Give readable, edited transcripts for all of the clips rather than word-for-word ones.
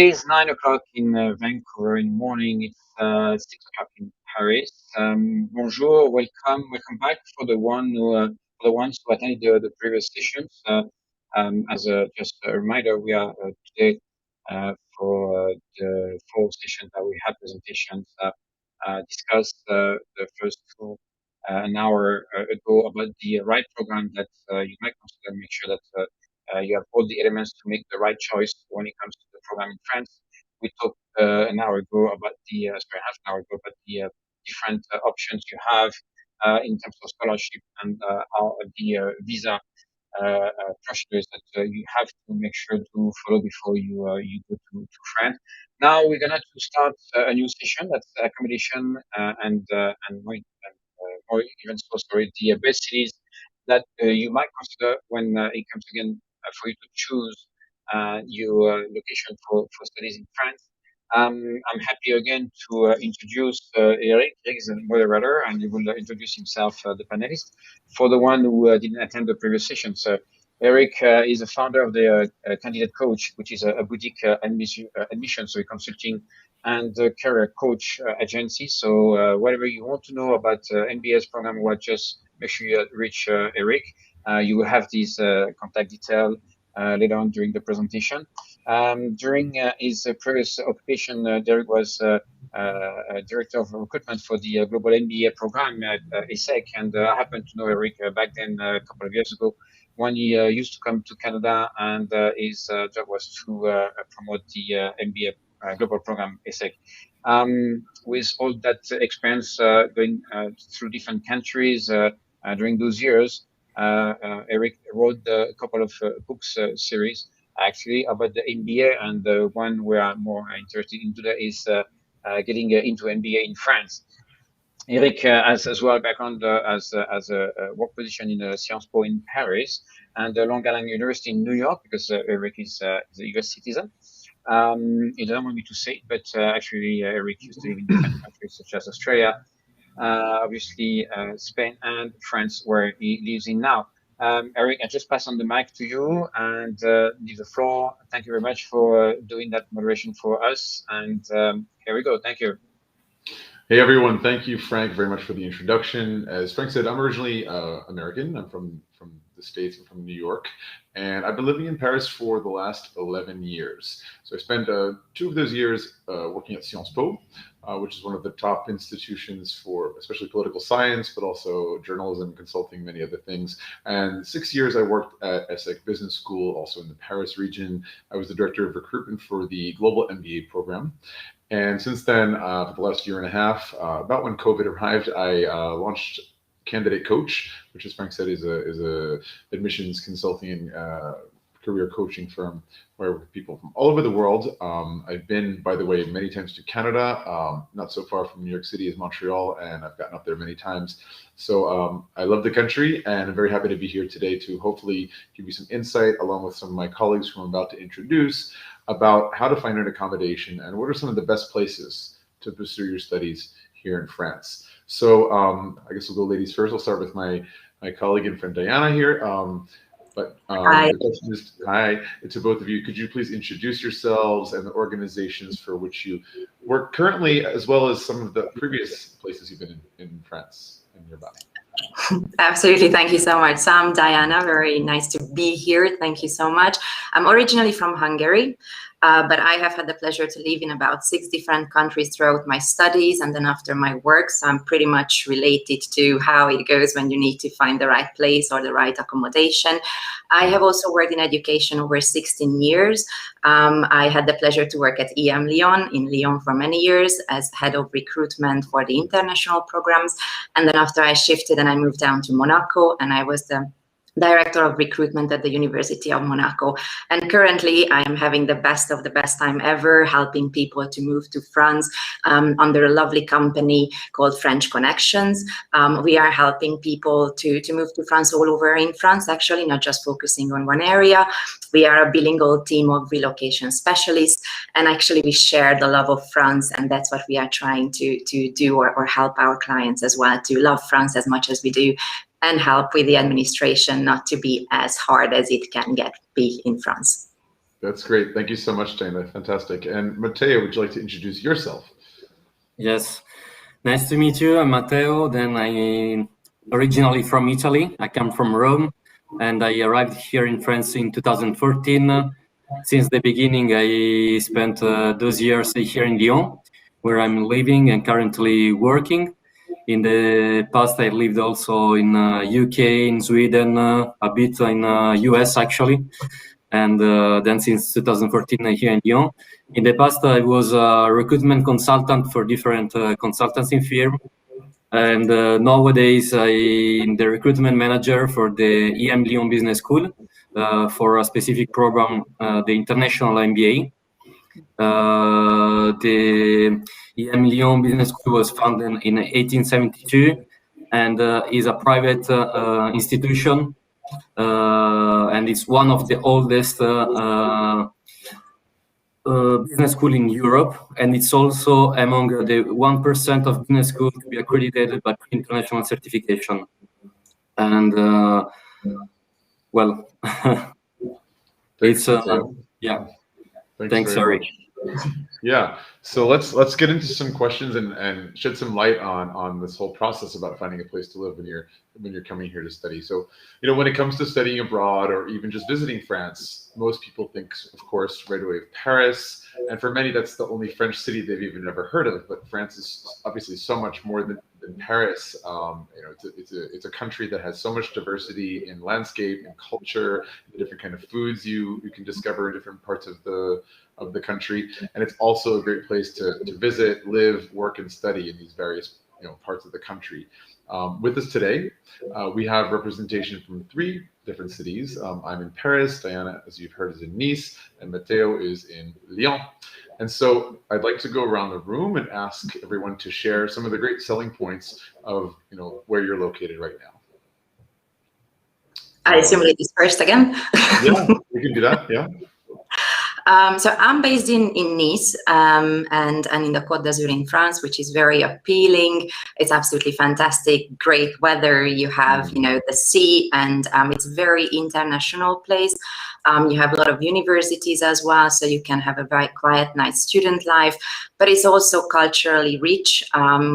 is 9 o'clock in Vancouver in the morning. It's 6 o'clock in Paris. Bonjour, welcome back for the ones who attended the previous sessions. As just a reminder, we are today for the four sessions that we had presentations discussed the first two an hour ago about the right program that you might consider. Make sure that you have all the elements to make the right choice when it comes to the program in France. We talked an hour ago about half an hour ago about the different options you have in terms of scholarship and how the visa procedures that you have to make sure to follow before you go to France. Now we're gonna to start a new session that's accommodation and more even so sorry the best cities that you might consider when it comes again for you to choose your location for studies in France. I'm happy again to introduce Eric. Eric is a moderator and he will introduce himself, the panelist, for the one who didn't attend the previous session. So Eric is a founder of the Candidate Coach, which is a boutique admission, so a consulting and career coach agency. So whatever you want to know about NBS program, just make sure you reach Eric. You will have these contact detail later on during the presentation. During his previous occupation, Derek was director of recruitment for the global MBA program at ESSEC, and I happened to know Eric back then a couple of years ago when he used to come to Canada, and his job was to promote the MBA global program ESSEC. With all that experience going through different countries during those years, Eric wrote a couple of books series actually about the MBA, and the one we are more interested in today is getting into MBA in France. Eric has as well background as a work position in Sciences Po in Paris and Long Island University in New York, because Eric is a US citizen. He doesn't want me to say it, but actually Eric used to live in different countries such as Australia, obviously Spain and France, where he lives in now. Eric, I just pass on the mic to you and leave the floor. Thank you very much for doing that moderation for us. And here we go. Thank you. Hey everyone, thank you, Frank, very much for the introduction. As Frank said, I'm originally American. I'm from the States. I'm from New York, and I've been living in Paris for the last 11 years. So I spent 2 of those years working at Sciences Po, which is one of the top institutions for especially political science, but also journalism, consulting, many other things. And 6 years I worked at ESSEC Business School, also in the Paris region. I was the director of recruitment for the global MBA program. And since then, for the last year and a half, about when COVID arrived, I launched Candidate Coach, which, as Frank said, is a admissions consulting and career coaching firm where I work with people from all over the world. I've been, by the way, many times to Canada, not so far from New York City as Montreal, and I've gotten up there many times. So I love the country, and I'm very happy to be here today to hopefully give you some insight, along with some of my colleagues who I'm about to introduce, about how to find an accommodation and what are some of the best places to pursue your studies here in France. So I guess we'll go ladies first. I'll start with my colleague and friend Diana here. Hi. The question is, hi to both of you. Could you please introduce yourselves and the organizations for which you work currently, as well as some of the previous places you've been in France and nearby? Absolutely. Thank you so much. So I'm Diana. Very nice to be here. Thank you so much. I'm originally from Hungary, but I have had the pleasure to live in about 6 different countries throughout my studies and then after my work. So I'm pretty much related to how it goes when you need to find the right place or the right accommodation. I have also worked in education over 16 years. I had the pleasure to work at emlyon in Lyon for many years as head of recruitment for the international programs. And then after I shifted and I moved down to Monaco, and I was the director of recruitment at the University of Monaco. And currently I am having the best of the best time ever, helping people to move to France under a lovely company called French Connections. We are helping people to move to France all over in France, actually, not just focusing on one area. We are a bilingual team of relocation specialists, and actually we share the love of France, and that's what we are trying to do or help our clients as well, to love France as much as we do, and help with the administration not to be as hard as it can be in France. That's great. Thank you so much, Dana. Fantastic. And Matteo, would you like to introduce yourself? Yes. Nice to meet you. I'm Matteo. Then I'm originally from Italy. I come from Rome, and I arrived here in France in 2014. Since the beginning, I spent those years here in Lyon, where I'm living and currently working. In the past, I lived also in UK, in Sweden, a bit in US actually. And then since 2014, I'm here in Lyon. In the past, I was a recruitment consultant for different consultancy firms. And nowadays, I'm the recruitment manager for the emlyon Business School for a specific program, the International MBA. The emlyon Business School was founded in 1872 and is a private institution. And it's one of the oldest business school in Europe, and it's also among the 1% of business schools to be accredited by international certification. And well, Thanks, it's yeah. Thanks. Sorry. Yeah, so let's get into some questions and shed some light on this whole process about finding a place to live when you're coming here to study. So, when it comes to studying abroad or even just visiting France, most people think, of course, right away of Paris, and for many that's the only French city they've even never heard of. But France is obviously so much more than Paris. It's a country that has so much diversity in landscape and culture, the different kind of foods you can discover in different parts of the country, and it's also a great place to visit, live, work, and study in these various parts of the country. With us today, we have representation from 3 different cities. I'm in Paris, Diana, as you've heard, is in Nice, and Matteo is in Lyon. And so I'd like to go around the room and ask everyone to share some of the great selling points of where you're located right now. I assume ladies first again. Yeah, we can do that. Yeah. So I'm based in Nice and in the Côte d'Azur in France, which is very appealing. It's absolutely fantastic, great weather. You have, the sea, and it's a very international place. You have a lot of universities as well, so you can have a very quiet, nice student life. But it's also culturally rich,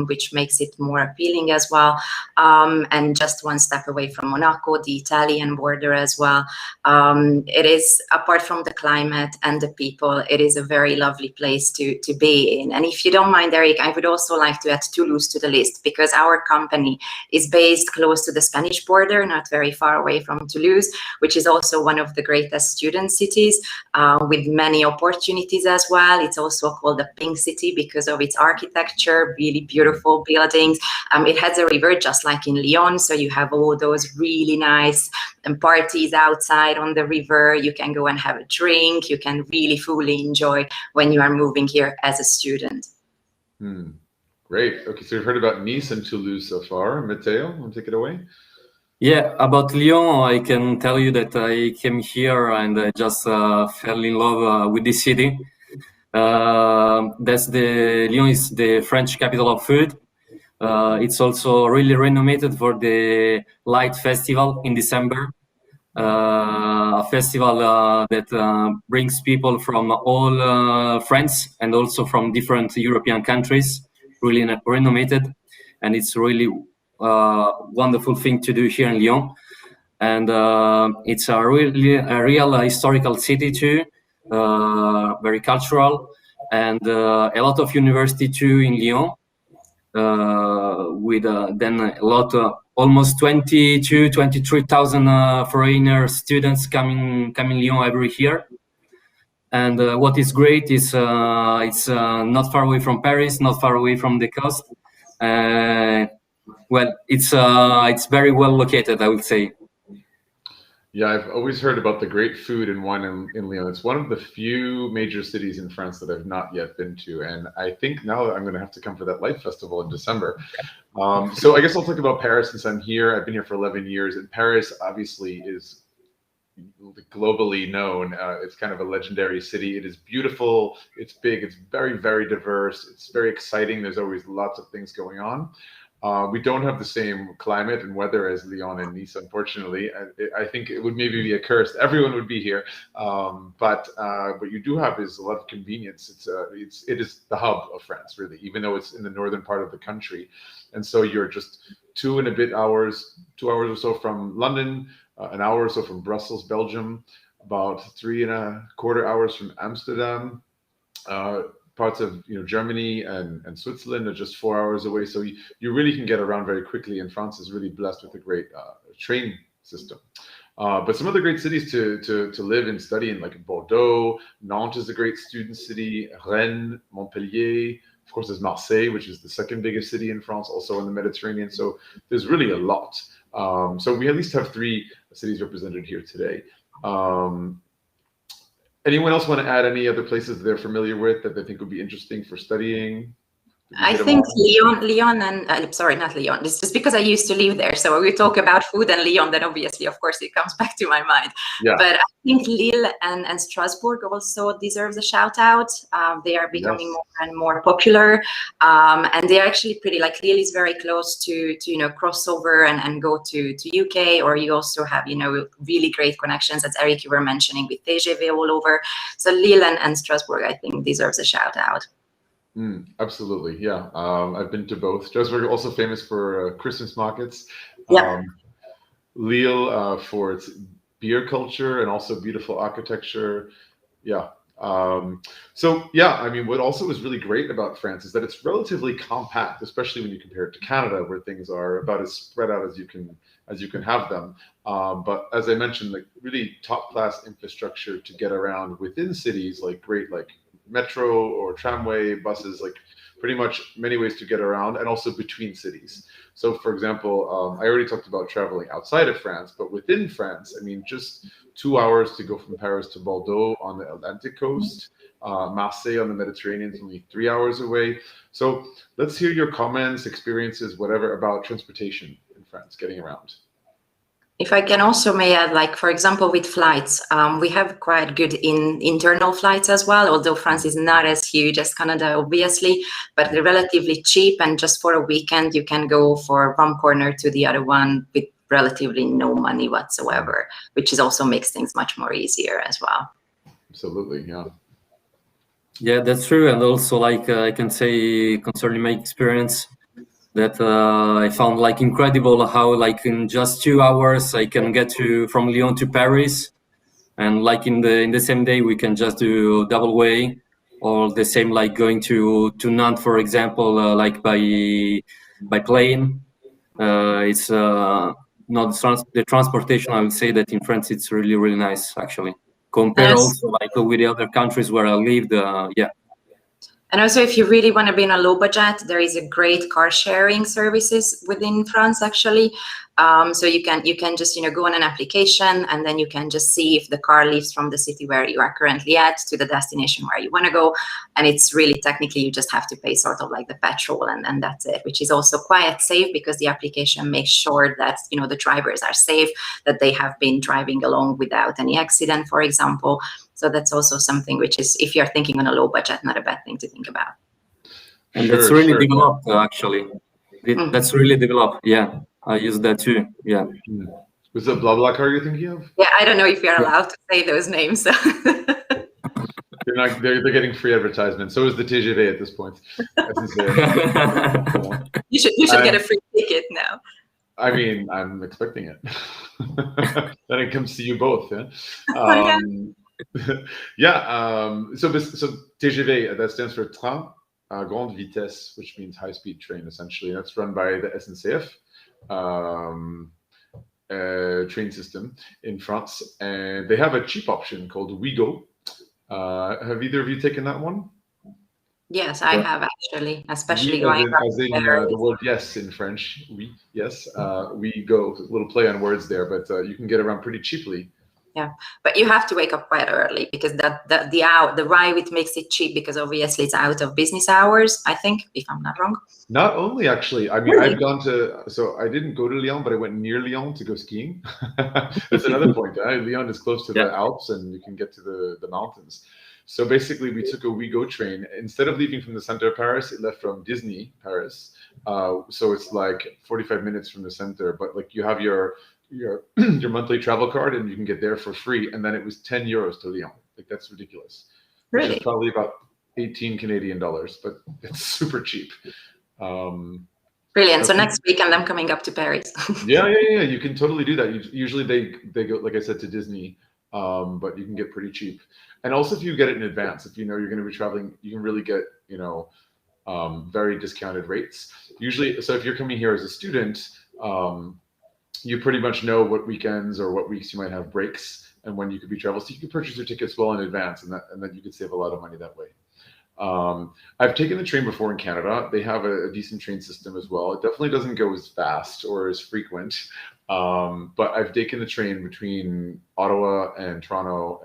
which makes it more appealing as well. And just one step away from Monaco, the Italian border as well. It is, apart from the climate and the people, it is a very lovely place to be in. And if you don't mind, Eric, I would also like to add Toulouse to the list, because our company is based close to the Spanish border, not very far away from Toulouse, which is also one of the greatest student cities with many opportunities as well. It's also called the Pink City because of its architecture, really beautiful buildings. It has a river just like in Lyon, so you have all those really nice parties outside on the river. You can go and have a drink. You can really fully enjoy when you are moving here as a student. Great. Okay, so we've heard about Nice and Toulouse so far. Matteo, want to take it away? Yeah, about Lyon, I can tell you that I came here and I just fell in love with this city. Lyon is the French capital of food. It's also really renowned for the Light Festival in December, a festival that brings people from all France and also from different European countries, really renowned, and it's really wonderful thing to do here in Lyon. And it's a real historical city too, very cultural, and a lot of university too in Lyon, with then a lot, almost 23,000 foreigner students coming Lyon every year. And what is great is it's not far away from Paris, not far away from the coast. Well, it's very well located, I would say. Yeah, I've always heard about the great food and wine in Lyon. It's one of the few major cities in France that I've not yet been to. And I think now that I'm going to have to come for that Light Festival in December. So I guess I'll talk about Paris since I'm here. I've been here for 11 years. And Paris obviously is globally known. It's kind of a legendary city. It is beautiful. It's big. It's very, very diverse. It's very exciting. There's always lots of things going on. We don't have the same climate and weather as Lyon and Nice, unfortunately. I think it would maybe be a curse. Everyone would be here, but what you do have is a lot of convenience. It is the hub of France, really, even though it's in the northern part of the country, and so you're just 2 hours or so from London, an hour or so from Brussels, Belgium, about 3.25 hours from Amsterdam. Parts of Germany and Switzerland are just 4 hours away, so you really can get around very quickly. And France is really blessed with a great train system. But some other great cities to live and study in, like Bordeaux, Nantes is a great student city, Rennes, Montpellier. Of course, there's Marseille, which is the second biggest city in France, also in the Mediterranean. So there's really a lot. So we at least have 3 cities represented here today. Anyone else want to add any other places they're familiar with that they think would be interesting for studying? I think Lyon and sorry, not Lyon. It's just because I used to live there. So when we talk about food and Lyon, then obviously, of course, it comes back to my mind. Yeah. But I think Lille and Strasbourg also deserves a shout out. They are becoming more and more popular, and they are actually pretty. Like Lille is very close to crossover and go to UK, or you also have really great connections, as Eric you were mentioning, with TGV all over. So Lille and Strasbourg, I think, deserves a shout out. Absolutely, yeah. I've been to both. Strasbourg also famous for Christmas markets. Yeah. Lille for its beer culture and also beautiful architecture. Yeah. So yeah, I mean, what also is really great about France is that it's relatively compact, especially when you compare it to Canada, where things are about as spread out as you can have them. But as I mentioned, like really top class infrastructure to get around within cities, like great metro or tramway, buses, like pretty much many ways to get around, and also between cities. So for example, I already talked about traveling outside of France, but within France, I mean, just 2 hours to go from Paris to Bordeaux on the Atlantic coast, Marseille on the Mediterranean is only 3 hours away. So let's hear your comments, experiences, whatever, about transportation in France, getting around. If I can also may add, like, for example, with flights, we have quite good internal flights as well, although France is not as huge as Canada, obviously, but they're relatively cheap. And just for a weekend, you can go for one corner to the other one with relatively no money whatsoever, which is also makes things much more easier as well. Absolutely, yeah. Yeah, that's true. And also, like, I can say concerning my experience, that I found like incredible how like in just 2 hours I can get from Lyon to Paris, and like in the same day we can just do double way, or the same like going to Nantes, for example, like by plane. It's not the transportation. I would say that in France it's really nice actually, compared also like with the other countries where I lived. Yeah. And also, if you really want to be in a low budget, there is a great car sharing services within France, actually. So you can just go on an application, and then you can just see if the car leaves from the city where you are currently at to the destination where you want to go. And it's really technically you just have to pay sort of like the petrol, and that's it, which is also quite safe because the application makes sure that the drivers are safe, that they have been driving along without any accident, for example. So that's also something which is, if you're thinking on a low budget, not a bad thing to think about. And that's really developed, actually. That's really developed. Yeah, I use that too. Yeah. Was it BlaBlaCar you're thinking of? Yeah, I don't know if you're allowed to say those names. So. They're getting free advertisement. So is the TGV at this point. You should get a free ticket now. I mean, I'm expecting it. Then it comes to you both. Yeah. So TGV, that stands for Train à grande vitesse, which means high-speed train, essentially. That's run by the SNCF train system in France, and they have a cheap option called Ouigo. Have either of you taken that one? Yes, I have actually, especially oui, going as in the word yes in French. Oui, yes. We go, a little play on words there, but you can get around pretty cheaply. Yeah, but you have to wake up quite early because the ride it makes it cheap because obviously it's out of business hours, I think, if I'm not wrong. Not only, actually. I mean, really? I've gone to, so I didn't go to Lyon, but I went near Lyon to go skiing. That's another point. Lyon is close to the Alps and you can get to the mountains. So basically, we took a WeGo train. Instead of leaving from the center of Paris, it left from Disney Paris. So it's like 45 minutes from the center, but like you have your your monthly travel card and you can get there for free. And then it was 10 euros to Lyon. Like that's ridiculous. Which Really? is probably about 18 Canadian dollars, but it's super cheap. Brilliant. So next weekend I'm coming up to Paris. Yeah. You can totally do that. Usually they go, like I said, to Disney, but you can get pretty cheap. And also if you get it in advance, if you know you're going to be traveling, you can really get, very discounted rates. Usually, so if you're coming here as a student, you pretty much know what weekends or what weeks you might have breaks and when you could be traveling. So you can purchase your tickets well in advance, and then you could save a lot of money that way. I've taken the train before in Canada. They have a decent train system as well. It definitely doesn't go as fast or as frequent, but I've taken the train between Ottawa and Toronto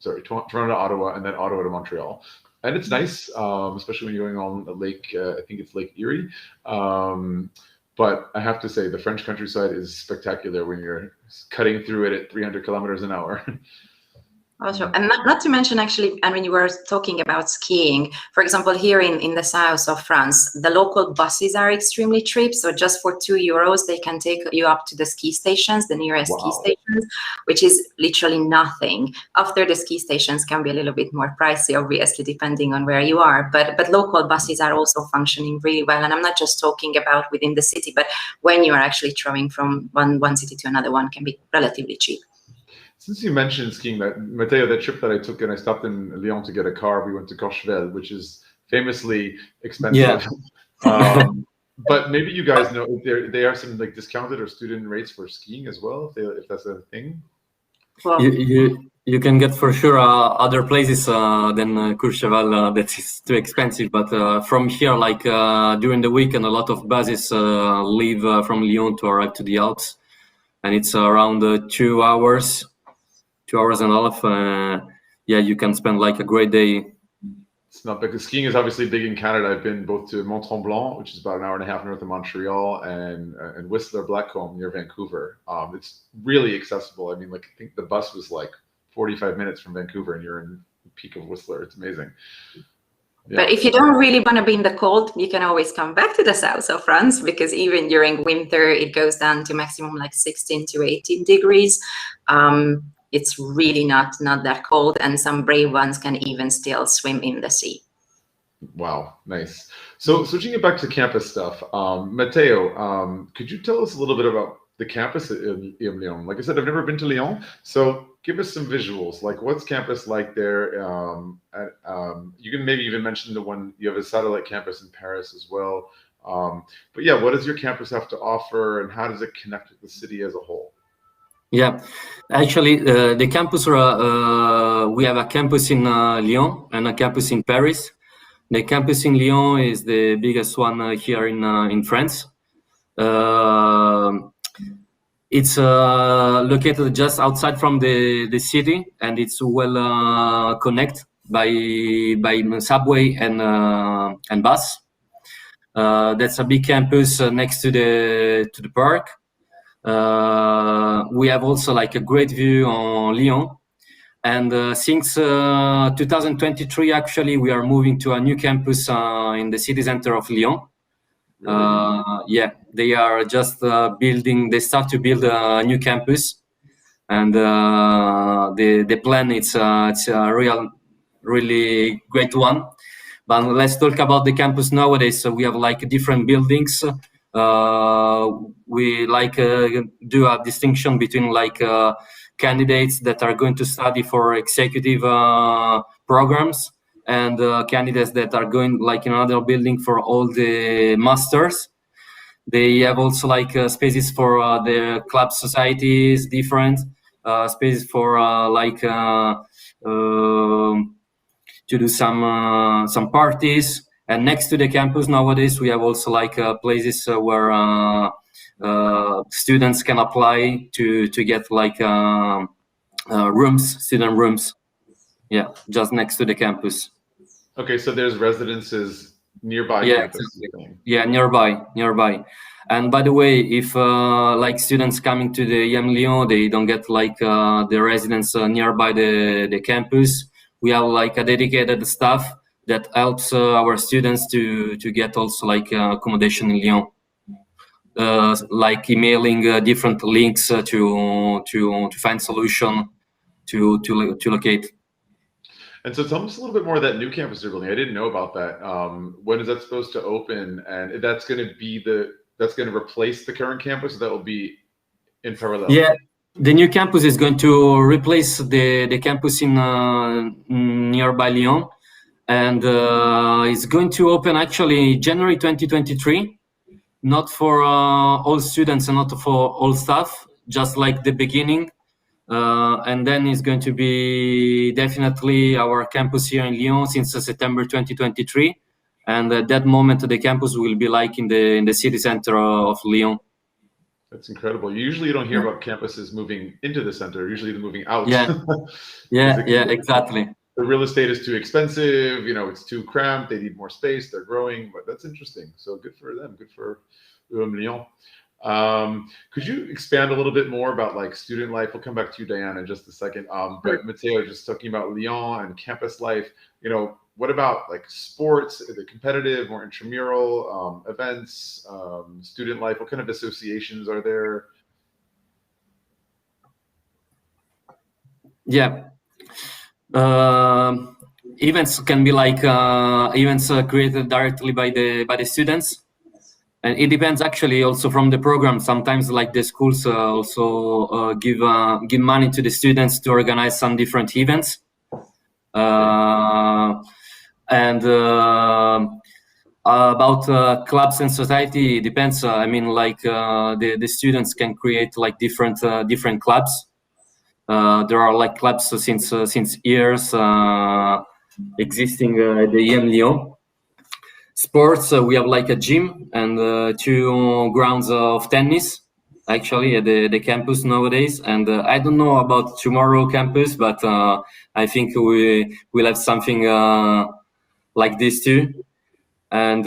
Toronto to Ottawa and then Ottawa to Montreal. And it's nice, especially when you're going on a lake, I think it's Lake Erie. But I have to say, the French countryside is spectacular when you're cutting through it at 300 kilometers an hour. Also, and not to mention, actually, and when you were talking about skiing, for example, here in the south of France, the local buses are extremely cheap. So just for €2, they can take you up to the ski stations, the nearest ski stations, which is literally nothing. After the ski stations can be a little bit more pricey, obviously, depending on where you are. But local buses are also functioning really well. And I'm not just talking about within the city, but when you are actually traveling from one city to another one can be relatively cheap. Since you mentioned skiing, Matteo, that trip that I took and I stopped in Lyon to get a car, we went to Courchevel, which is famously expensive. Yeah. But maybe you guys know they have some like discounted or student rates for skiing as well, if that's a thing. Well, you can get for sure other places than Courchevel that is too expensive. But from here, like during the weekend, a lot of buses leave from Lyon to arrive to the Alps, and it's around 2 hours. 2 hours and a half. Yeah, you can spend like a great day. It's not because skiing is obviously big in Canada. I've been both to Mont Tremblant, which is about an hour and a half north of Montreal, and Whistler Blackcomb near Vancouver. It's really accessible. I mean, like I think the bus was like 45 minutes from Vancouver, and you're in the peak of Whistler. It's amazing. Yeah. But if you don't really want to be in the cold, you can always come back to the south of France, because even during winter, it goes down to maximum like 16 to 18 degrees. It's really not that cold, and some brave ones can even still swim in the sea. Wow, nice. So switching it back to campus stuff, Matteo, could you tell us a little bit about the campus at Lyon? Like I said, I've never been to Lyon, so give us some visuals. Like, what's campus like there? You can maybe even mention the one, you have a satellite campus in Paris as well. But yeah, what does your campus have to offer, and how does it connect with the city as a whole? Yeah, actually, the campus, we have a campus in Lyon and a campus in Paris. The campus in Lyon is the biggest one here in France. It's located just outside from the city, and it's well connected by subway and bus. That's a big campus next to the park. We have also like a great view on Lyon, and since 2023 actually we are moving to a new campus in the city center of Lyon. Yeah, they are just they start to build a new campus, and the plan it's a really great one. But let's talk about the campus nowadays. So we have like different buildings. We like do a distinction between like candidates that are going to study for executive programs, and candidates that are going like in another building for all the masters. They have also like spaces for the club societies, different spaces for to do some parties. And next to the campus nowadays, we have also like places where students can apply to get like student rooms. Yeah, just next to the campus. Okay, so there's residences nearby campus. Exactly. Yeah, nearby. And by the way, if like students coming to the emlyon, they don't get like the residence nearby the campus, we have like a dedicated staff that helps our students to get also like accommodation in Lyon, like emailing different links to find solution to locate. And so tell us a little bit more of that new campus they're building. I didn't know about that. When is that supposed to open? And that's going to be that's going to replace the current campus, or that will be in parallel? Yeah, the new campus is going to replace the campus in nearby Lyon, and it's going to open actually January 2023. Not for all students and not for all staff, just like the beginning. And then it's going to be definitely our campus here in Lyon since September 2023. And at that moment, the campus will be like in the city center of Lyon. That's incredible. Usually you don't hear about campuses moving into the center. Usually they're moving out. Yeah, yeah, exactly. The real estate is too expensive. You know, it's too cramped. They need more space. They're growing, but that's interesting. So good for them. Good for Lyon. Could you expand a little bit more about like student life? We'll come back to you, Diana, in just a second. But Matteo, just talking about Lyon and campus life, you know, what about like sports, the competitive or intramural events, student life? What kind of associations are there? Yeah. Events can be like events created directly by the students. And it depends actually also from the program. Sometimes like the schools also give money to the students to organize some different events. And about clubs and society, it depends. I mean, like the students can create like different clubs. There are like clubs since years existing at the emlyon. Sports, we have like a gym and 2 grounds of tennis, actually, at the campus nowadays. And I don't know about tomorrow campus, but I think we'll have something like this too. And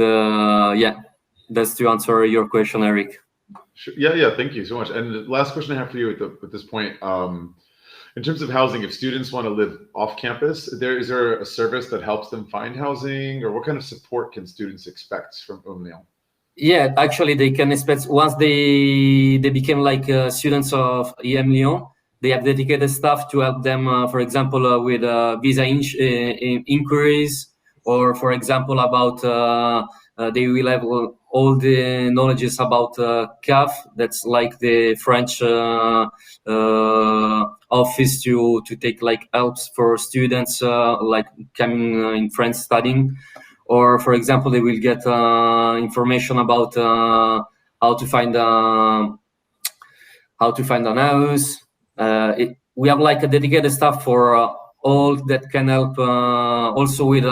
yeah, that's to answer your question, Eric. Sure. Yeah, thank you so much. And the last question I have for you at this point, in terms of housing, if students want to live off campus, is there a service that helps them find housing, or what kind of support can students expect from emlyon? Yeah, actually, they can expect once they became like students of emlyon, they have dedicated staff to help them, for example, with visa inquiries, or for example, about they will have all the knowledges about CAF, that's like the French office to take like helps for students like coming in France studying. Or for example, they will get information about how to find an house. We have like a dedicated staff for all that can help also with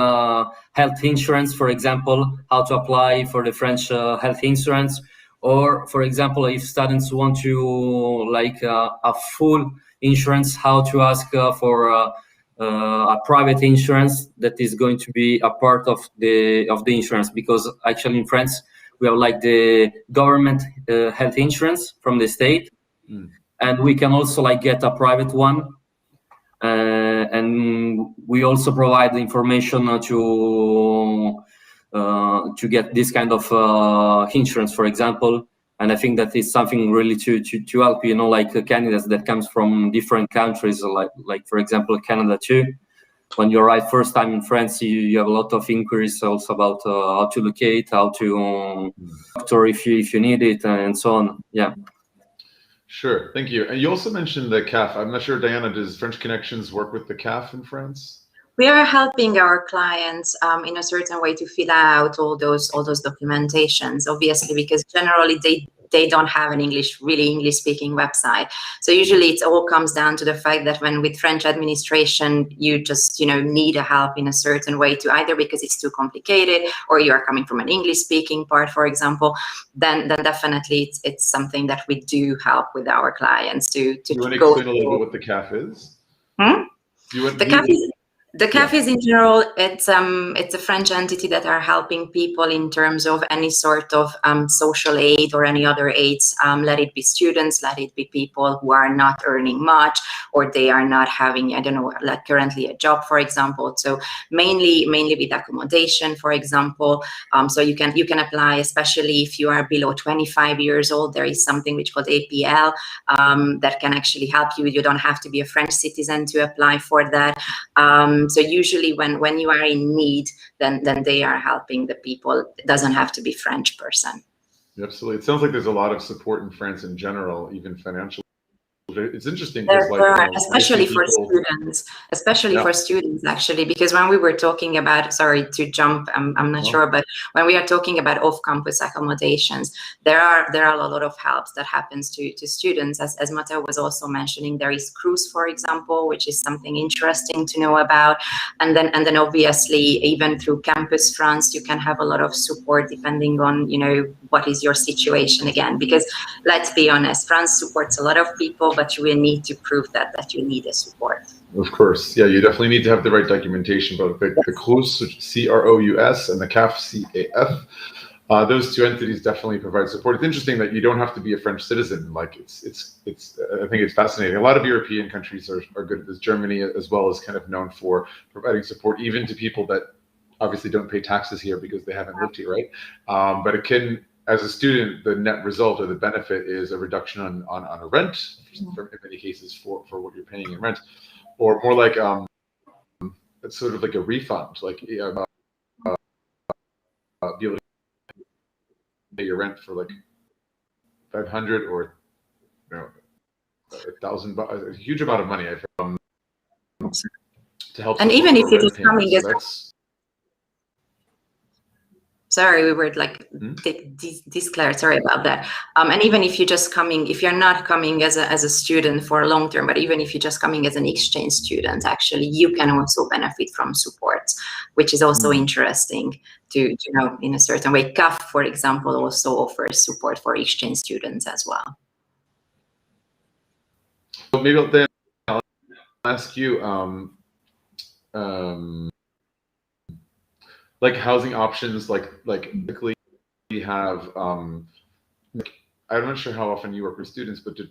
health insurance, for example, how to apply for the French health insurance. Or for example, if students want to like a full insurance, how to ask for a private insurance that is going to be a part of the insurance, because actually in France we have like the government health insurance from the state, and we can also like get a private one. And we also provide the information to get this kind of insurance, for example. And I think that is something really to help, you know, like candidates that comes from different countries, like for example, Canada too. When you arrive first time in France, you have a lot of inquiries also about how to locate, how to doctor if you need it, and so on. Yeah. Sure, thank you. And you also mentioned the CAF. I'm not sure, Diana, does French Connections work with the CAF in France? We are helping our clients in a certain way to fill out all those documentations, obviously, because generally they don't have an really English speaking website. So usually it all comes down to the fact that when with French administration, you just, you know, need a help in a certain way to either because it's too complicated or you are coming from an English speaking part, for example, then definitely it's something that we do help with our clients to you want to go explain a little bit what the CAF is? The CAF is The cafes in general, it's a French entity that are helping people in terms of any sort of social aid or any other aids. Let it be students, let it be people who are not earning much, or they are not having, I don't know, like currently a job, for example. So mainly with accommodation, for example. So you can apply, especially if you are below 25 years old. There is something which called APL that can actually help you. You don't have to be a French citizen to apply for that. So usually when you are in need, then they are helping the people. It doesn't have to be French person. Absolutely. It sounds like there's a lot of support in France in general, even financially. It's interesting There because, like, are, especially for people, students, for students, actually, because when we were talking about, sorry to jump, I'm not sure, but when we are talking about off-campus accommodations, there are a lot of helps that happens to students. As Matteo was also mentioning, there is cruise, for example, which is something interesting to know about. And then obviously, even through Campus France, you can have a lot of support depending on, you know, what is your situation again, because let's be honest, France supports a lot of people, but you will need to prove that you need a support. Of course, yeah, you definitely need to have the right documentation. But the CROUS, CROUS, and the CAF, CAF, those two entities definitely provide support. It's interesting that you don't have to be a French citizen. Like, it's I think it's fascinating. A lot of European countries are good at this. Germany, as well, is kind of known for providing support even to people that obviously don't pay taxes here because they haven't lived here, right? But it can, as a student, the net result or the benefit is a reduction on a rent, in many cases, for what you're paying in rent, or more like it's sort of like a refund, like be able to pay your rent for like 500 or, you know, 1,000, a huge amount of money to help. And even if it is coming as that's. Sorry, we were like declared. Sorry about that. And even if you're just coming, if you're not coming as a student for a long term, but even if you're just coming as an exchange student, actually, you can also benefit from support, which is also interesting to know in a certain way. CAF, for example, also offers support for exchange students as well. So maybe then I'll ask you, like housing options, like typically we have, I'm not sure how often you work with students, but do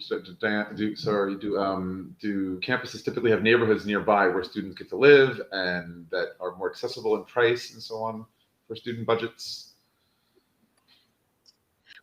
campuses typically have neighborhoods nearby where students get to live and that are more accessible in price and so on for student budgets?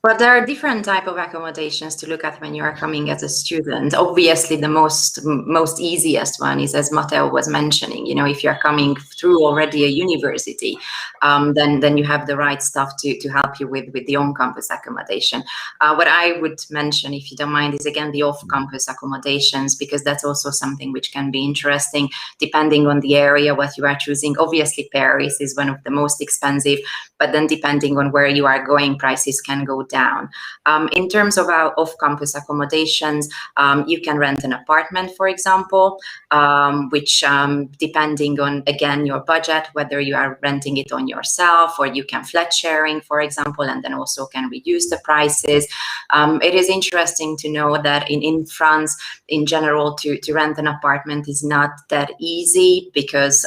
Well, there are different type of accommodations to look at when you are coming as a student. Obviously, the most easiest one is, as Matteo was mentioning, you know, if you're coming through already a university, then you have the right stuff to help you with the on-campus accommodation. What I would mention, if you don't mind, is again the off-campus accommodations, because that's also something which can be interesting depending on the area what you are choosing. Obviously, Paris is one of the most expensive, but then depending on where you are going, prices can go down. In terms of our off-campus accommodations, you can rent an apartment, for example, which depending on, again, your budget, whether you are renting it on yourself or you can flat sharing, for example, and then also can reduce the prices. It is interesting to know that in France, in general, to rent an apartment is not that easy because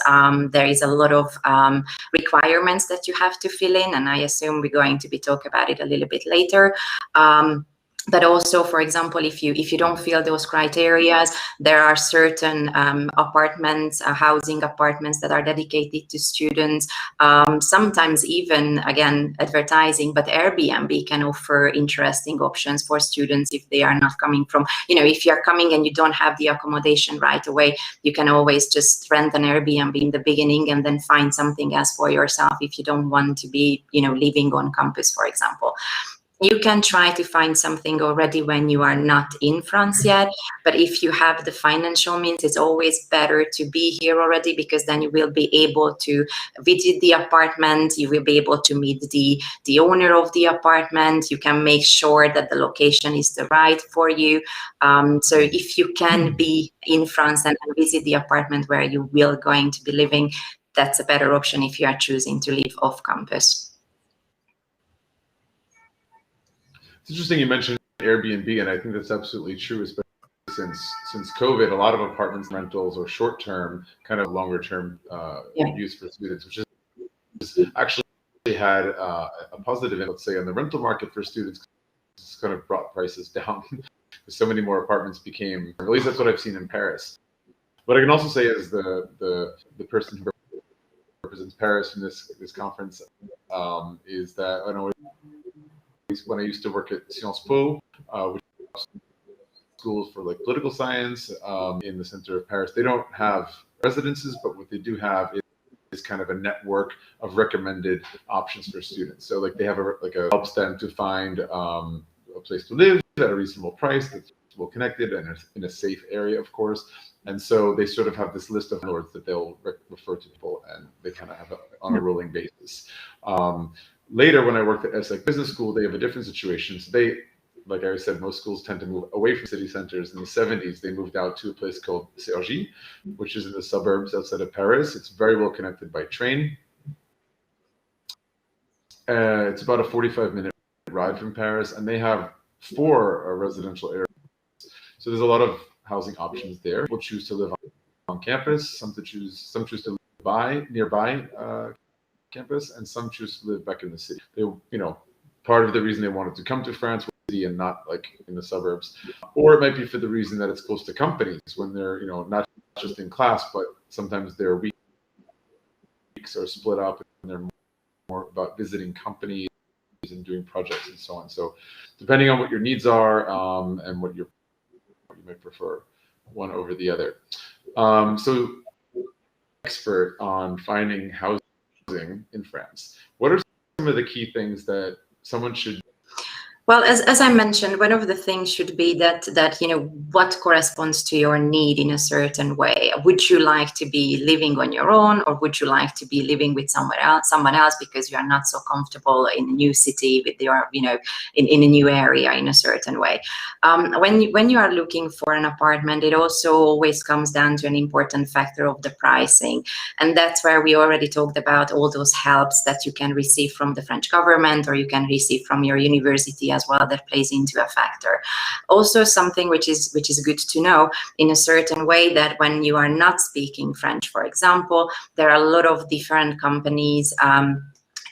there is a lot of requirements that you have to fill in, and I assume we're going to be talking about it a little bit later. But also, for example, if you don't fill those criteria, there are certain apartments, housing apartments that are dedicated to students. Sometimes even, again, advertising, but Airbnb can offer interesting options for students if they are not coming from, you know, if you're coming and you don't have the accommodation right away, you can always just rent an Airbnb in the beginning and then find something else for yourself if you don't want to be, you know, living on campus, for example. You can try to find something already when you are not in France yet, but if you have the financial means, it's always better to be here already, because then you will be able to visit the apartment, you will be able to meet the owner of the apartment, you can make sure that the location is the right for you. So if you can be in France and visit the apartment where you will going to be living, that's a better option if you are choosing to live off campus. It's interesting you mentioned Airbnb, and I think that's absolutely true, especially since COVID, a lot of apartments rentals or short-term, kind of longer-term use for students, which is actually had a positive, let's say, on the rental market for students. It's kind of brought prices down. So many more apartments became, at least that's what I've seen in Paris. What I can also say is the person who represents Paris in this conference is that I know when I used to work at Sciences Po, which is schools for like political science in the center of Paris, they don't have residences, but what they do have is kind of a network of recommended options for students. So like they have a helps them to find a place to live at a reasonable price that's well connected and in a safe area, of course. And so they sort of have this list of landlords that they'll refer to people, and they kind of have it on a rolling basis. Later, when I worked at ESSEC Business School, they have a different situation. So they, like I said, most schools tend to move away from city centers. In the 70s, they moved out to a place called Cergy, which is in the suburbs outside of Paris. It's very well connected by train. It's about a 45-minute ride from Paris, and they have 4 residential areas. So there's a lot of housing options there. People choose to live on campus. Some choose to live nearby campus, and some choose to live back in the city. They, part of the reason they wanted to come to France was the city and not like in the suburbs, or it might be for the reason that it's close to companies when they're, not just in class, but sometimes their weeks are split up and they're more about visiting companies and doing projects and so on. So depending on what your needs are and what you might prefer one over the other. So expert on finding housing in France. What are some of the key things that someone should? Well, as I mentioned, one of the things should be that what corresponds to your need in a certain way. Would you like to be living on your own, or would you like to be living with someone else because you are not so comfortable in a new city with your, in a new area in a certain way? When you are looking for an apartment, it also always comes down to an important factor of the pricing, and that's where we already talked about all those helps that you can receive from the French government or you can receive from your university as well, that plays into a factor. Also, something which is good to know in a certain way, that when you are not speaking French, for example, there are a lot of different companies,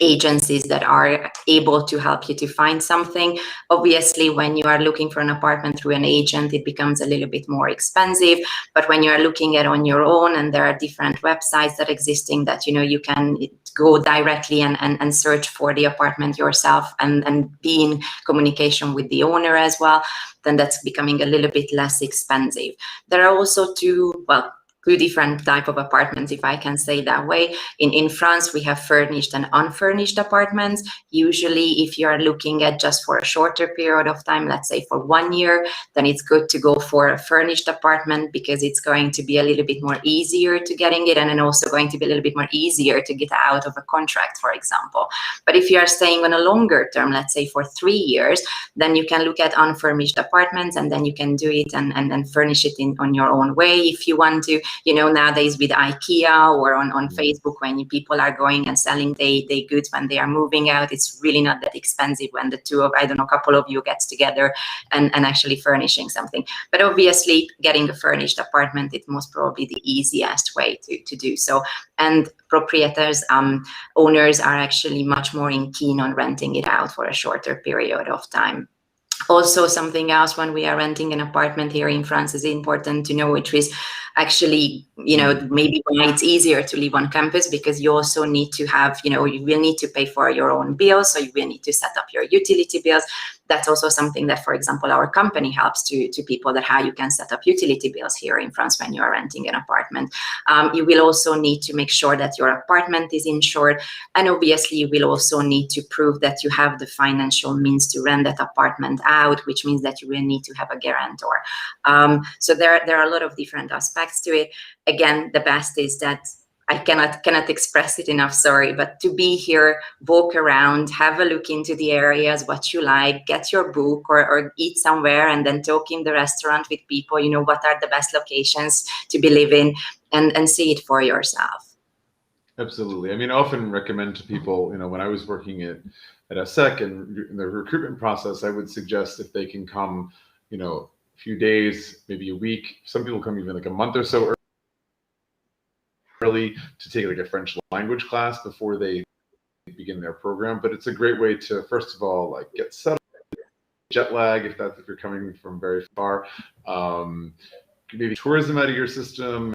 agencies that are able to help you to find something. Obviously, when you are looking for an apartment through an agent, it becomes a little bit more expensive. But when you are looking at on your own, and there are different websites that existing that you can go directly and search for the apartment yourself and be in communication with the owner as well, then that's becoming a little bit less expensive. There are also two different type of apartments, if I can say that way. In France, we have furnished and unfurnished apartments. Usually, if you are looking at just for a shorter period of time, let's say for 1 year, then it's good to go for a furnished apartment, because it's going to be a little bit more easier to getting it, and then also going to be a little bit more easier to get out of a contract, for example. But if you are staying on a longer term, let's say for 3 years, then you can look at unfurnished apartments, and then you can do it and furnish it on your own way if you want to. Nowadays with IKEA or on Facebook, when people are going and selling their goods when they are moving out, it's really not that expensive when the couple of you gets together and actually furnishing something. But obviously, getting a furnished apartment is most probably the easiest way to do so. And proprietors, owners are actually much more keen on renting it out for a shorter period of time. Also, something else when we are renting an apartment here in France is important to know, which is actually, maybe why it's easier to live on campus, because you also need to have, you will need to pay for your own bills, so you will need to set up your utility bills. That's also something that, for example, our company helps to people, that how you can set up utility bills here in France when you are renting an apartment. You will also need to make sure that your apartment is insured, and obviously you will also need to prove that you have the financial means to rent that apartment out, which means that you will need to have a guarantor. So there are a lot of different aspects to it. Again, the best is that I cannot express it enough, sorry, but to be here, walk around, have a look into the areas, what you like, get your book or eat somewhere, and then talk in the restaurant with people, what are the best locations to be living, and see it for yourself. Absolutely. I mean, I often recommend to people, when I was working at ESSEC and in the recruitment process, I would suggest if they can come, few days, maybe a week. Some people come even like a month or so early to take like a French language class before they begin their program. But it's a great way to, first of all, like get settled, jet lag if you're coming from very far, maybe tourism out of your system.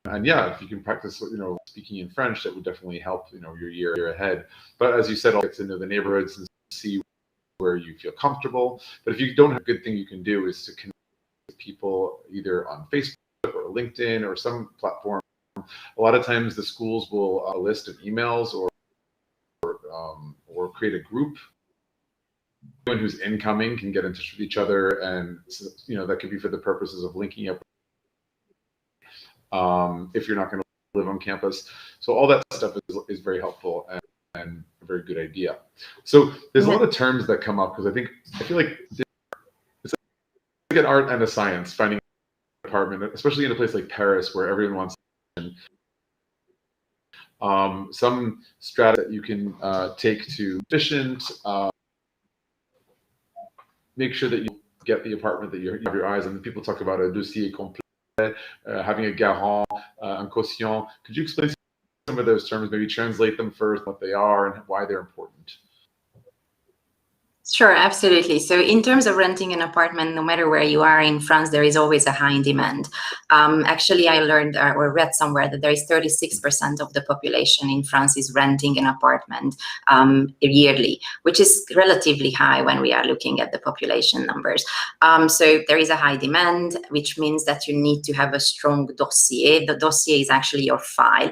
And yeah, if you can practice, speaking in French, that would definitely help, your year ahead. But as you said, I'll get to know the neighborhoods and see where you feel comfortable. But if you don't have a good thing you can do is to connect with people either on Facebook or LinkedIn or some platform. A lot of times the schools will list of emails or create a group. Anyone who's incoming can get in touch with each other, and that could be for the purposes of linking up if you're not going to live on campus. So all that stuff is very helpful and a very good idea. So there's a lot of terms that come up because I feel like it's like an art and a science finding an apartment, especially in a place like Paris where everyone wants some strata that you can take to efficient. Make sure that you get the apartment that you have your eyes on. People talk about a dossier complet, having a garant, un caution. Could you explain some of those terms, maybe translate them first, what they are and why they're important? Sure, absolutely. So in terms of renting an apartment, no matter where you are in France, there is always a high demand. Actually, I learned or read somewhere that there is 36% of the population in France is renting an apartment yearly, which is relatively high when we are looking at the population numbers. So there is a high demand, which means that you need to have a strong dossier. The dossier is actually your file,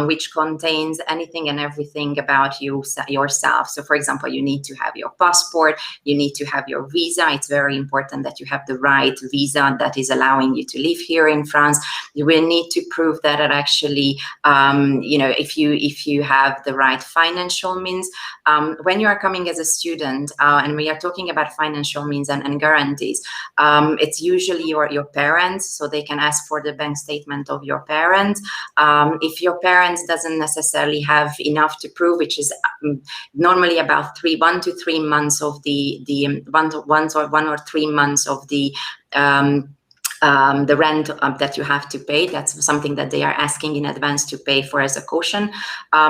which contains anything and everything about you yourself. So for example, you need to have your passport, you need to have your visa. It's very important that you have the right visa that is allowing you to live here in France. You will need to prove that actually, if you have the right financial means. When you are coming as a student, and we are talking about financial means and guarantees, it's usually your parents, so they can ask for the bank statement of your parents. If your parents doesn't necessarily have enough to prove, which is normally about 1 to 3 months of the 1 or 3 months of the rent that you have to pay. That's something that they are asking in advance to pay for as a caution.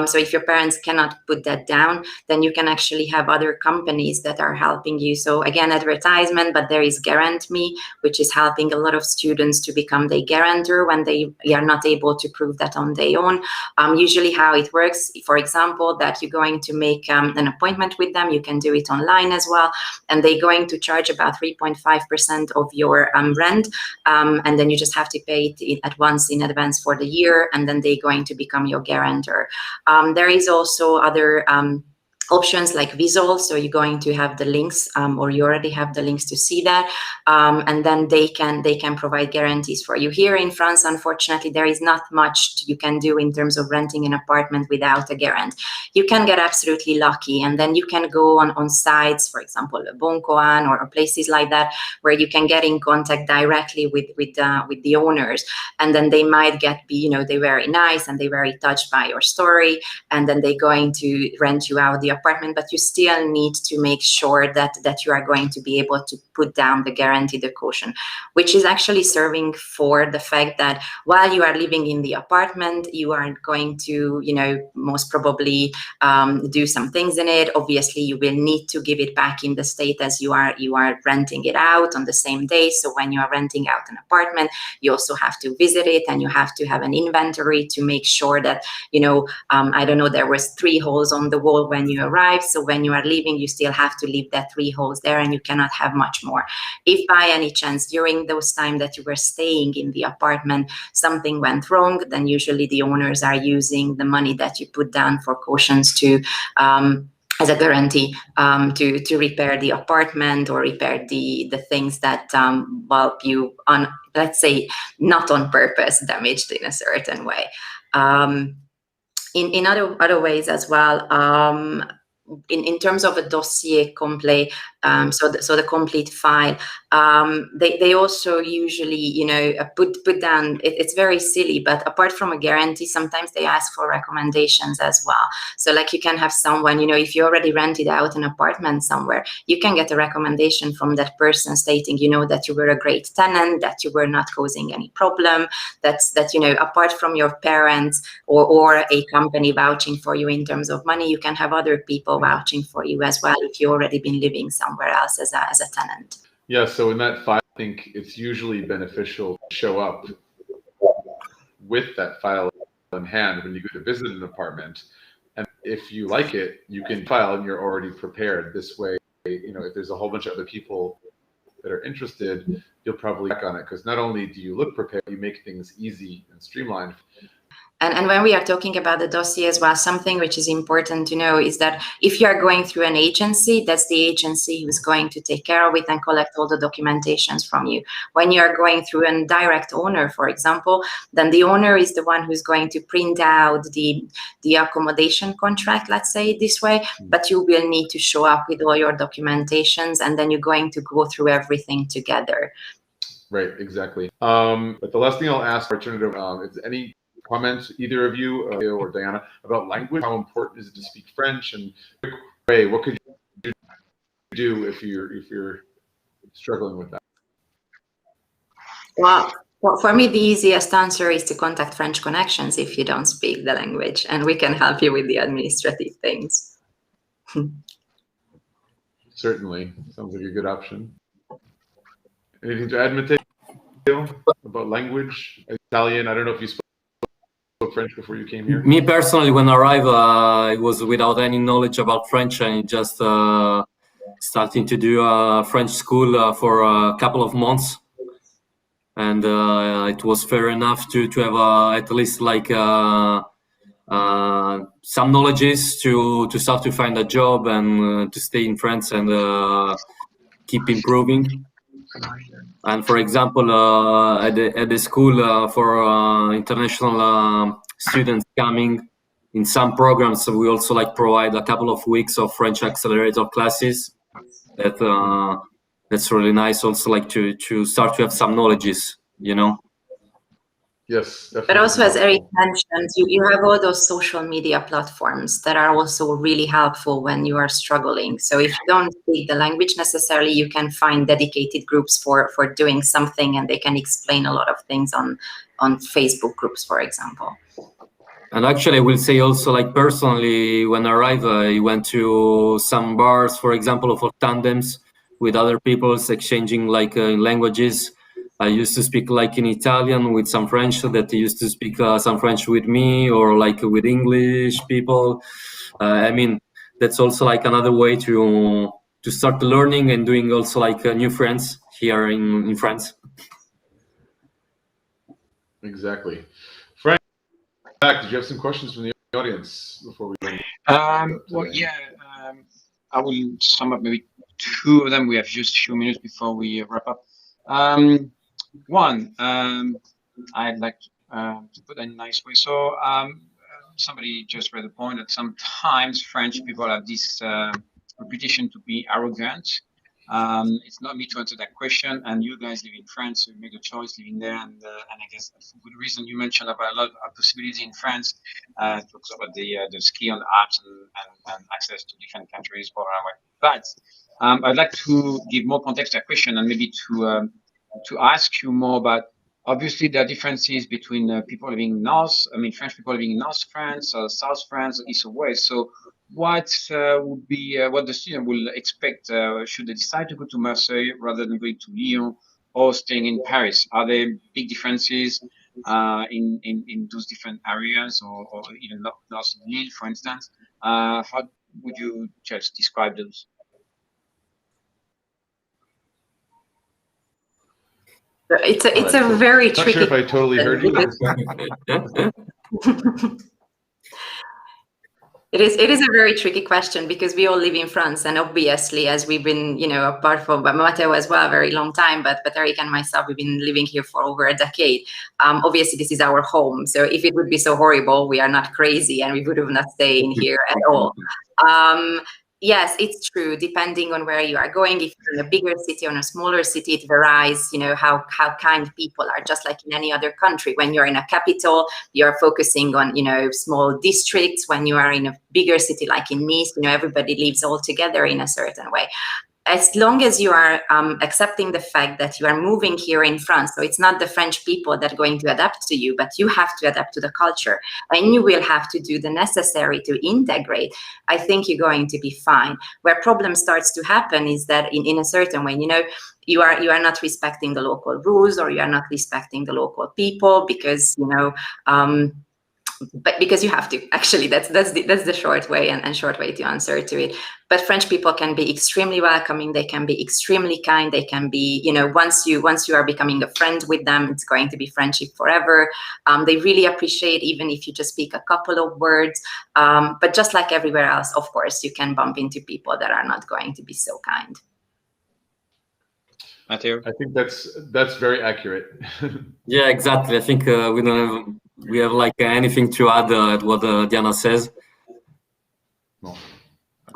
So if your parents cannot put that down, then you can actually have other companies that are helping you. So again, advertisement, but there is Guarant Me, which is helping a lot of students to become the guarantor when they are not able to prove that on their own. Usually how it works, for example, that you're going to make an appointment with them, you can do it online as well, and they're going to charge about 3.5% of your rent. And then you just have to pay it at once in advance for the year, and then they're going to become your guarantor. There is also other options like Visual, so you're going to have the links, or you already have the links to see that, and then they can provide guarantees for you. Here in France, unfortunately, there is not much you can do in terms of renting an apartment without a guarant. You can get absolutely lucky, and then you can go on sites, for example, Le Bon Coin or places like that, where you can get in contact directly with the owners, and then they might they're very nice and they're very touched by your story, and then they're going to rent you out the apartment, but you still need to make sure that you are going to be able to put down the guarantee, the caution, which is actually serving for the fact that while you are living in the apartment, you are going to, most probably do some things in it. Obviously, you will need to give it back in the state as you are renting it out on the same day. So when you are renting out an apartment, you also have to visit it, and you have to have an inventory to make sure that, I don't know, there was 3 holes on the wall when you arrive. So when you are leaving, you still have to leave that 3 holes there, and you cannot have much more. If by any chance during those time that you were staying in the apartment, something went wrong, then usually the owners are using the money that you put down for cautions to as a guarantee to repair the apartment or repair the things that you let's say not on purpose damaged in a certain way. In other ways as well, in terms of a dossier complet, so the complete file, they also usually, you know, put down, it's very silly, but apart from a guarantee, sometimes they ask for recommendations as well. So like you can have someone, you know, if you already rented out an apartment somewhere, you can get a recommendation from that person stating, you know, that you were a great tenant, that you were not causing any problem, that you know, apart from your parents or a company vouching for you in terms of money, you can have other people vouching for you as well if you've already been living somewhere else as a tenant. Yeah, so in that file, I think it's usually beneficial to show up with that file in hand when you go to visit an apartment. And if you like it, you can file and you're already prepared. This way, you know, if there's a whole bunch of other people that are interested, you'll probably check on it, because not only do you look prepared, you make things easy and streamlined. And when we are talking about the dossier as well, something which is important to know is that if you are going through an agency, that's the agency who's going to take care of it and collect all the documentations from you. When you are going through a direct owner, for example, then the owner is the one who's going to print out the accommodation contract, let's say it this way, but you will need to show up with all your documentations, and then you're going to go through everything together. Right, exactly. But the last thing I'll ask, alternative, is any comments, either of you, or Diana, about language? How important is it to speak French? And what could you do if you're struggling with that? Well, for me, the easiest answer is to contact French Connections if you don't speak the language, and we can help you with the administrative things. Certainly, sounds like a good option. Anything to add, Matteo, about language? Italian, I don't know if you spoke French before you came here. Me personally, when I arrived, it was without any knowledge about French, and just starting to do French school for a couple of months, and it was fair enough to have at least like some knowledges to start to find a job and to stay in France and keep improving. And for example, at the school for international students coming in some programs, we also like provide a couple of weeks of French accelerator classes. That's really nice. Also, like to start to have some knowledges, you know. Yes, definitely. But also, as Eric mentioned, you have all those social media platforms that are also really helpful when you are struggling. So if you don't speak the language necessarily, you can find dedicated groups for doing something, and they can explain a lot of things on Facebook groups, for example. And actually, I will say also, like personally, when I arrived, I went to some bars, for example, for tandems with other people, exchanging like languages. I used to speak like in Italian with some French that used to speak some French with me, or like with English people. I mean, that's also like another way to start learning and doing also like new friends here in France. Exactly. Frank, did you have some questions from the audience before we go? Well, yeah, I will sum up maybe two of them. We have just a few minutes before we wrap up. One, I'd like to put that in a nice way. So somebody just read the point that sometimes French people have this reputation to be arrogant. It's not me to answer that question, and you guys live in France, so you make a choice living there, and I guess that's a good reason. You mentioned about a lot of possibilities in France, talks about the ski on the Alps and access to different countries. But I'd like to give more context to that question, and maybe to ask you more about, obviously there are differences between people living in French people living in North France, or South France, East or West. So what would be what the student will expect should they decide to go to Marseille rather than going to Lyon or staying in Paris? Are there big differences in those different areas, or even North Lille, for instance? How would you just describe those? It's a very tricky. Not sure if I totally heard you. It is a very tricky question, because we all live in France, and obviously, as we've been, apart from Matteo as well, a very long time, but Eric and myself, we've been living here for over a decade. Obviously, this is our home. So if it would be so horrible, we are not crazy, and we would have not stayed in here at all. Yes, it's true. Depending on where you are going, if you're in a bigger city or in a smaller city, it varies, how kind people are, just like in any other country. When you're in a capital, you're focusing on, small districts. When you are in a bigger city, like in Nice, everybody lives all together in a certain way. As long as you are accepting the fact that you are moving here in France, so it's not the French people that are going to adapt to you, but you have to adapt to the culture, and you will have to do the necessary to integrate. I think you're going to be fine. Where problem starts to happen is that in a certain way, you are not respecting the local rules, or you are not respecting the local people because but because you have to. Actually, that's the short way and short way to answer to it. But French people can be extremely welcoming. They can be extremely kind. They can be, once you are becoming a friend with them, it's going to be friendship forever. They really appreciate even if you just speak a couple of words. But just like everywhere else, of course, you can bump into people that are not going to be so kind. Matteo? I think that's very accurate. Yeah, exactly. I think we have like anything to add at what Diana says. No.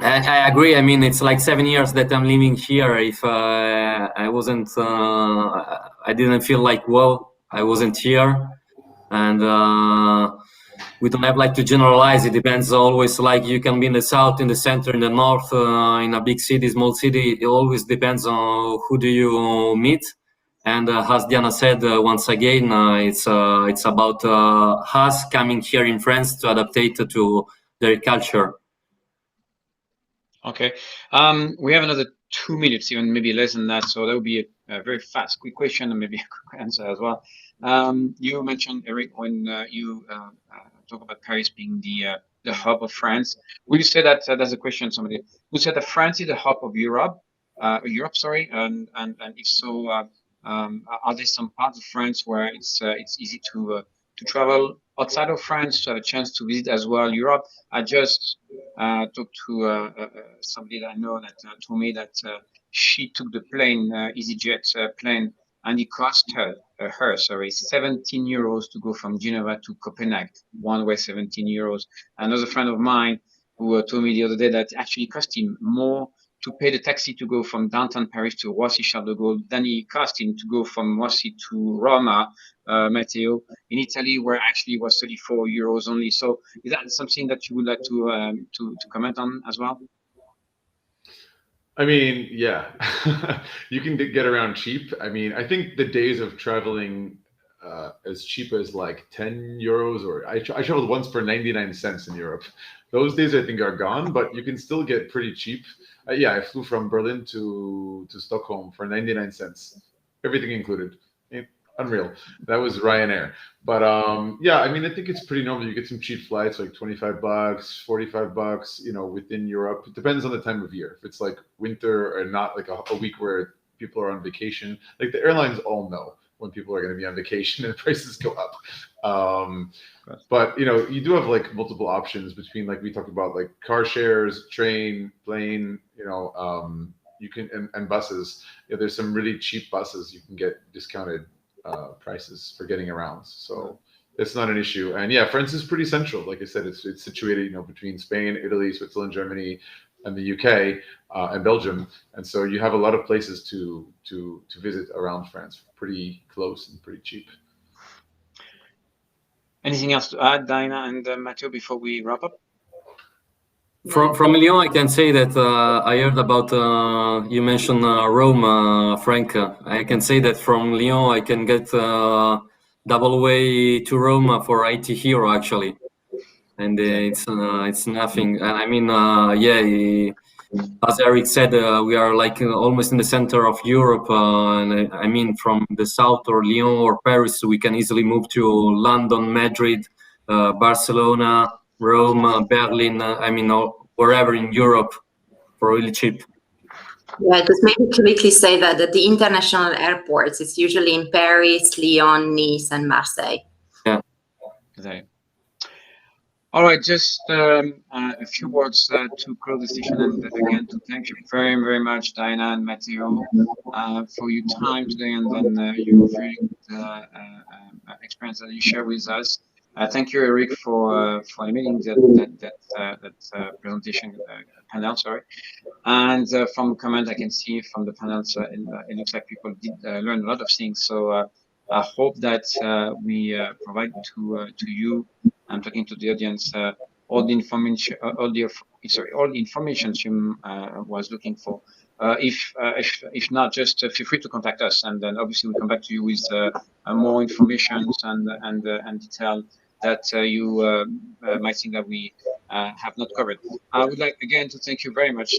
I agree. I mean, it's like 7 years that I'm living here. If I wasn't, I didn't feel like, well, I wasn't here. And we don't have like to generalize. It depends always, like you can be in the south, in the center, in the north, in a big city, small city. It always depends on who do you meet. And as Diana said, once again, it's about us coming here in France to adapt to their culture. Okay. We have another 2 minutes, even maybe less than that. So that would be a very fast, quick question and maybe a quick answer as well. You mentioned, Eric, when you talk about Paris being the hub of France. Would you say that that's a question somebody would say that France is the hub of Europe? Sorry, and if so, are there some parts of France where it's easy to travel outside of France to have a chance to visit as well Europe? I just talked to somebody that I know that told me that she took the plane, EasyJet plane, and it cost her 17 euros to go from Geneva to Copenhagen, one way 17 euros. Another friend of mine who told me the other day that actually cost him more to pay the taxi to go from downtown Paris to Roissy Charles de Gaulle than it cost him to go from Roissy to Roma, Matteo, in Italy, where actually it was 34 euros only. So is that something that you would like to comment on as well? I mean, yeah, you can get around cheap. I mean, I think the days of traveling as cheap as like 10 euros, or I traveled once for 99 cents in Europe. Those days I think are gone, but you can still get pretty cheap. Yeah, I flew from Berlin to Stockholm for 99 cents, everything included. Unreal. That was Ryanair. But yeah, I mean, I think it's pretty normal. You get some cheap flights, like 25 bucks, 45 bucks, within Europe. It depends on the time of year. If it's like winter or not, like a week where people are on vacation, like the airlines all know when people are going to be on vacation and prices go up. But you do have like multiple options between, like we talked about, like car shares, train, plane, you can, and buses. There's some really cheap buses you can get discounted prices for getting around, so it's not an issue. And yeah, France is pretty central. Like I said, it's situated between Spain, Italy, Switzerland, Germany, and the UK and Belgium, and so you have a lot of places to visit around France, pretty close and pretty cheap. Anything else to add, Diana and Matteo, before we wrap up? From Lyon, I can say that I heard about, you mentioned Rome, Franck. I can say that from Lyon, I can get double way to Rome for 80 euro actually. And it's nothing. And I mean, yeah, as Eric said, we are like almost in the center of Europe. And I mean, from the south or Lyon or Paris, we can easily move to London, Madrid, Barcelona, Rome, Berlin, I mean, wherever in Europe for really cheap. Yeah, just maybe quickly say that the international airports, it's usually in Paris, Lyon, Nice, and Marseille. Yeah. Okay. All right, just a few words to close the session, and again to thank you very, very much, Diana and Matteo, for your time today, and then your very good experience that you share with us. Thank you, Eric, for emailing that presentation panel. Sorry. And from comment I can see from the panels, it looks like people did learn a lot of things. So I hope that we provide to you, I'm talking to the audience, all the information, all the information you was looking for. If not, just feel free to contact us, and then obviously we'll come back to you with more information and detail that you might think that we have not covered. I would like again to thank you very much.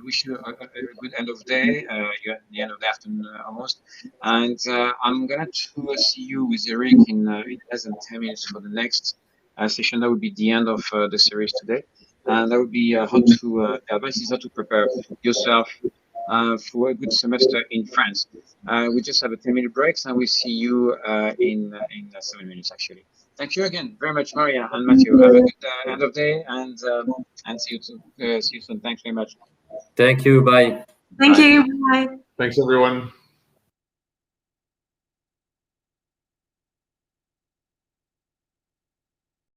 Wish you a good end of day. You're at the end of the afternoon almost, and I'm gonna see you with Eric in less than 10 minutes for the next session. That would be the end of the series today, and that would be how to the advice is how to prepare yourself for a good semester in France. We just have a 10-minute break, and we see you in 7 minutes actually. Thank you again very much, Maria and Matteo. Have a good end of day, and see you soon. Thanks very much. Thank you. Bye. Thank you. Bye. Thanks, everyone.